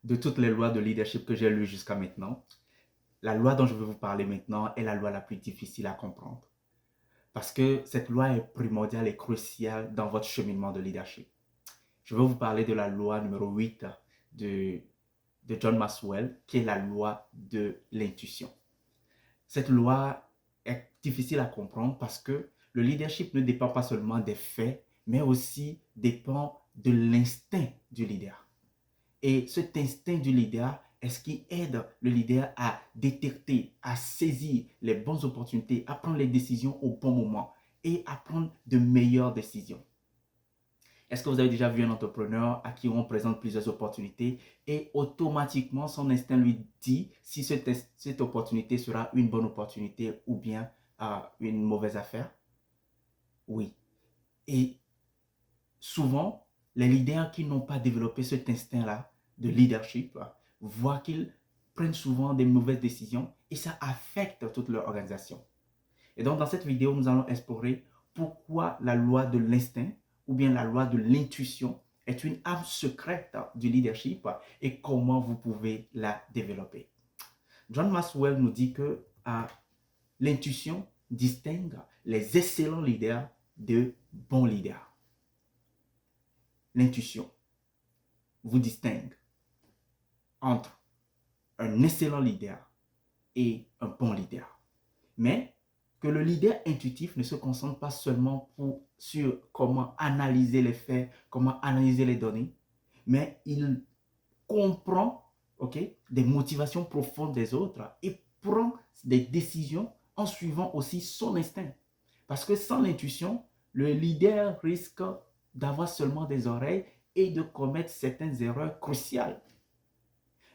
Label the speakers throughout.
Speaker 1: de toutes les lois de leadership que j'ai lues jusqu'à maintenant, la loi dont je vais vous parler maintenant est la loi la plus difficile à comprendre. Parce que cette loi est primordiale et cruciale dans votre cheminement de leadership. Je vais vous parler de la loi numéro 8 de, de John Maxwell, qui est la loi de l'intuition. Cette loi est difficile à comprendre parce que le leadership ne dépend pas seulement des faits, mais aussi dépend de l'instinct du leader. Et cet instinct du leader est ce qui aide le leader à détecter, à saisir les bonnes opportunités, à prendre les décisions au bon moment et à prendre de meilleures décisions. Est-ce que vous avez déjà vu un entrepreneur à qui on présente plusieurs opportunités et automatiquement son instinct lui dit si cette opportunité sera une bonne opportunité ou bien une mauvaise affaire? Oui. Et souvent, les leaders qui n'ont pas développé cet instinct-là de leadership voient qu'ils prennent souvent des mauvaises décisions et ça affecte toute leur organisation. Et donc, dans cette vidéo, nous allons explorer pourquoi la loi de l'instinct ou bien la loi de l'intuition est une arme secrète du leadership et comment vous pouvez la développer. John Maxwell nous dit que l'intuition distingue les excellents leaders de bons leaders. L'intuition vous distingue entre un excellent leader et un bon leader. Mais que le leader intuitif ne se concentre pas seulement sur comment analyser les faits, comment analyser les données, mais il comprend des motivations profondes des autres et prend des décisions en suivant aussi son instinct. Parce que sans l'intuition, le leader risque d'avoir seulement des oreilles et de commettre certaines erreurs cruciales.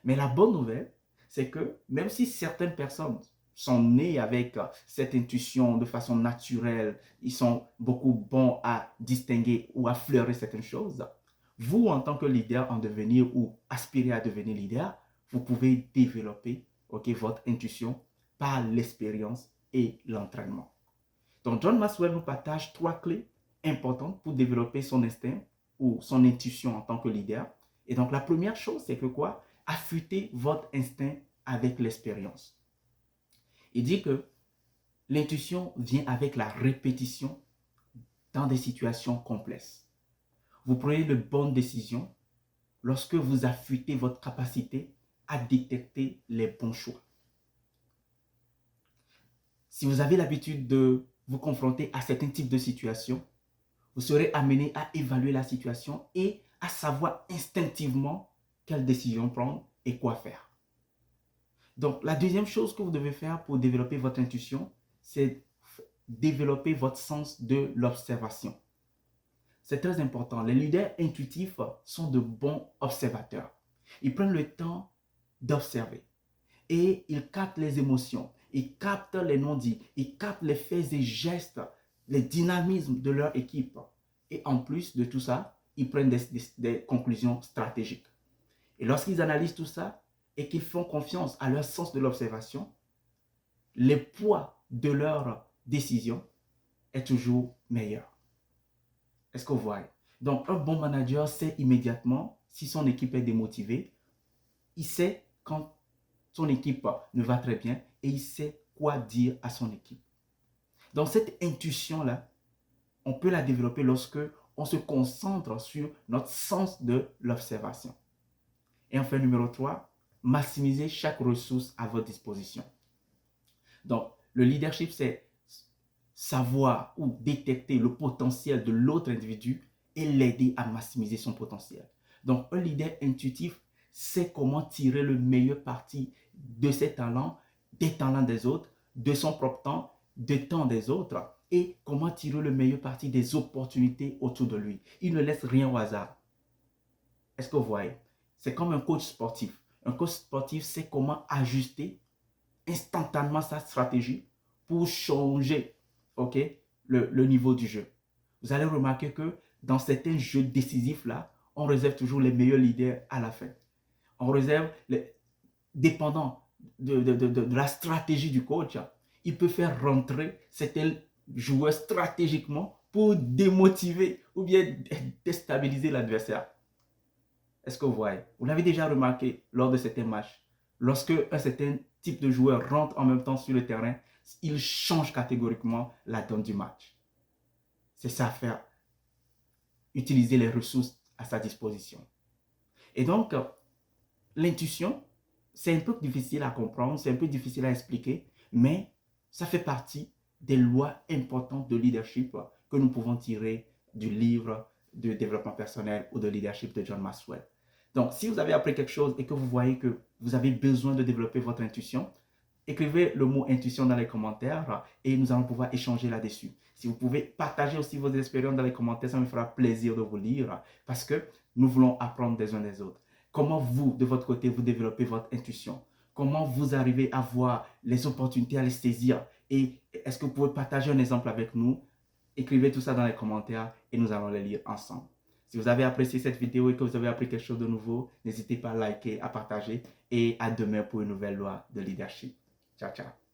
Speaker 1: Mais la bonne nouvelle, c'est que même si certaines personnes sont nées avec cette intuition de façon naturelle, ils sont beaucoup bons à distinguer ou à fleurir certaines choses, vous, en tant que leader en devenir ou aspirer à devenir leader, vous pouvez développer votre intuition par l'expérience et l'entraînement. Donc, John Maxwell nous partage 3 clés importantes pour développer son instinct ou son intuition en tant que leader. Et donc, la première chose, c'est que quoi? Affûter votre instinct avec l'expérience. Il dit que l'intuition vient avec la répétition dans des situations complexes. Vous prenez de bonnes décisions lorsque vous affûtez votre capacité à détecter les bons choix. Si vous avez l'habitude de vous confronter à certains types de situations, vous serez amené à évaluer la situation et à savoir instinctivement quelle décision prendre et quoi faire. Donc, la deuxième chose que vous devez faire pour développer votre intuition, c'est développer votre sens de l'observation. C'est très important. Les leaders intuitifs sont de bons observateurs. Ils prennent le temps d'observer et ils captent les émotions, ils captent les non-dits, ils captent les faits et gestes, les dynamismes de leur équipe. Et en plus de tout ça, ils prennent des conclusions stratégiques. Et lorsqu'ils analysent tout ça et qu'ils font confiance à leur sens de l'observation, le poids de leur décision est toujours meilleur. Est-ce que vous voyez? Donc, un bon manager sait immédiatement si son équipe est démotivée. Il sait quand son équipe ne va très bien et il sait quoi dire à son équipe. Donc, cette intuition-là, on peut la développer lorsque on se concentre sur notre sens de l'observation. Et enfin, numéro 3, maximiser chaque ressource à votre disposition. Donc, le leadership, c'est savoir ou détecter le potentiel de l'autre individu et l'aider à maximiser son potentiel. Donc, un leader intuitif sait comment tirer le meilleur parti de ses talents, des talents des autres, de son propre temps, des temps des autres et comment tirer le meilleur parti des opportunités autour de lui. Il ne laisse rien au hasard. Est-ce que vous voyez? C'est comme un coach sportif. Un coach sportif sait comment ajuster instantanément sa stratégie pour changer le niveau du jeu. Vous allez remarquer que dans certains jeux décisifs-là, on réserve toujours les meilleurs leaders à la fin. On réserve, dépendant de la stratégie du coach, il peut faire rentrer certains joueurs stratégiquement pour démotiver ou bien déstabiliser l'adversaire. Est-ce que vous voyez? Vous l'avez déjà remarqué lors de certains matchs. Lorsque un certain type de joueur rentre en même temps sur le terrain, il change catégoriquement la donne du match. C'est ça, faire utiliser les ressources à sa disposition. Et donc, l'intuition, c'est un peu difficile à comprendre, c'est un peu difficile à expliquer, mais ça fait partie des lois importantes de leadership que nous pouvons tirer du livre de développement personnel ou de leadership de John Maxwell. Donc, si vous avez appris quelque chose et que vous voyez que vous avez besoin de développer votre intuition, écrivez le mot intuition dans les commentaires et nous allons pouvoir échanger là-dessus. Si vous pouvez partager aussi vos expériences dans les commentaires, ça me fera plaisir de vous lire parce que nous voulons apprendre des uns des autres. Comment vous, de votre côté, vous développez votre intuition? Comment vous arrivez à voir les opportunités, à les saisir? Et est-ce que vous pouvez partager un exemple avec nous? Écrivez tout ça dans les commentaires et nous allons les lire ensemble. Si vous avez apprécié cette vidéo et que vous avez appris quelque chose de nouveau, n'hésitez pas à liker, à partager et à demain pour une nouvelle loi de leadership. Ciao, ciao.